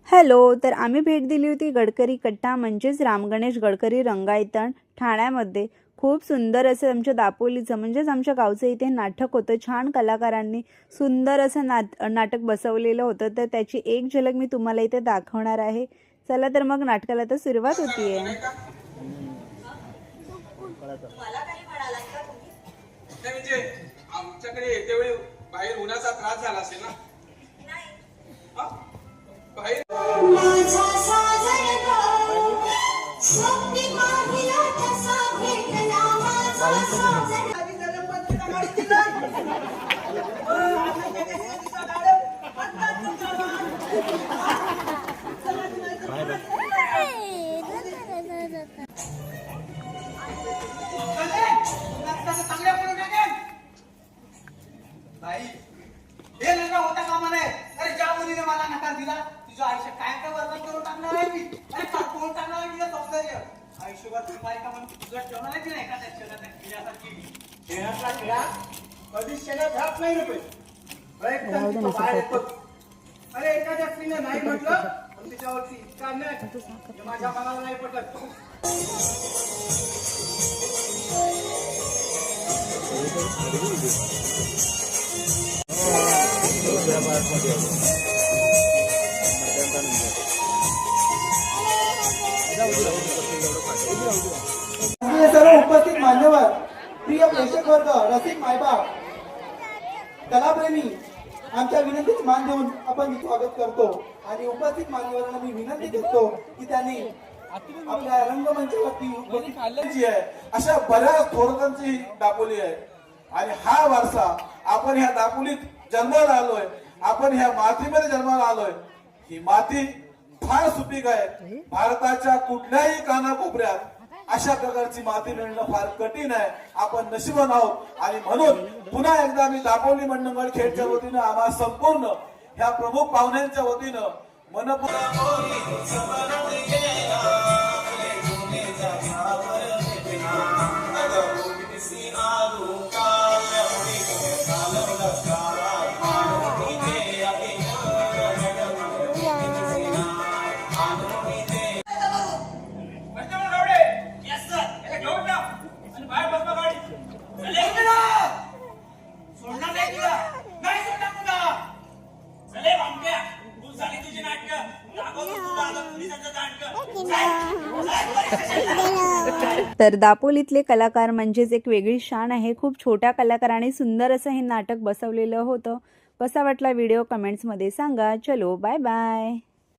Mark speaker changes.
Speaker 1: Hello, तर आम्ही भेट दिली होती गडकरी कट्टा म्हणजेच रामगणेश गडकरी रंगायतण ठाण्यामध्ये. खूप सुंदर असं आमच्या दापोलीचं म्हणजेच आमच्या गावचं इथे नाटक होतं. छान कलाकारांनी सुंदर असं नाटक बसवलेलं होतं. तर त्याची एक झलक मी तुम्हाला इथे दाखवणार आहे. चला तर मग नाटकाला तर सुरुवात होतीये.
Speaker 2: आमच्याकडे येतेवेळी बाहेर उन्हाचा त्रास झाला असेल ना? बाहेर हे लग्न होता कामा नाही. अरे ज्या मुलीने मला नकार दिला तुझं आयुष्य काय वर्णन करून टाकणार आहे मी. अरे कोण टाकणार आहे तुझं सौंदर्य आयुष्यभर ती बायका म्हणून तुझं ठेवणार आहे की नाही एखाद्या क्षणात खेळासारखी खेळातला खेळा कधीच शेण्यात घात नाही रुपये. अरे एखाद्या स्त्रीने नाही म्हटलं पण तिच्यावरती इतका नाही माझ्या मनाला नाही पटत.
Speaker 3: सर्व उपस्थित मान्यवर, प्रिय प्रेक्षक वर्ग, रसिक मायबाप, कलाप्रेमी, आमच्या विनंतीच मान देऊन आपण स्वागत करतो. आणि उपस्थित मान्यवरांना मी विनंती करतो की त्यांनी आपल्या रंगमंचावरती आहे. अशा बऱ्याच थोरकांची दापोली आहे आणि हा वारसा आपण ह्या दापोलीत जन्माला आलोय. आपण ह्या मातीमध्ये जन्माला आलोय. ही माती फार सुपीक आहे. भारताच्या कुठल्याही कानाकोपऱ्यात अशा प्रकारची माती मिळणं फार कठीण आहे. आपण नशिबान आहोत आणि म्हणून पुन्हा एकदा मी दापोली मंडळ खेळच्या वतीनं आम्हा संपूर्ण ह्या प्रमुख पाहुण्यांच्या वतीनं
Speaker 1: तर दापोलीतले कलाकार म्हणजेच एक वेगळी शान आहे. खूप छोट्या कलाकारांनी सुंदर असं हे नाटक बसवलेलं होतं. कसा वाटला व्हिडिओ कमेंट्समध्ये सांगा. चलो बाय बाय.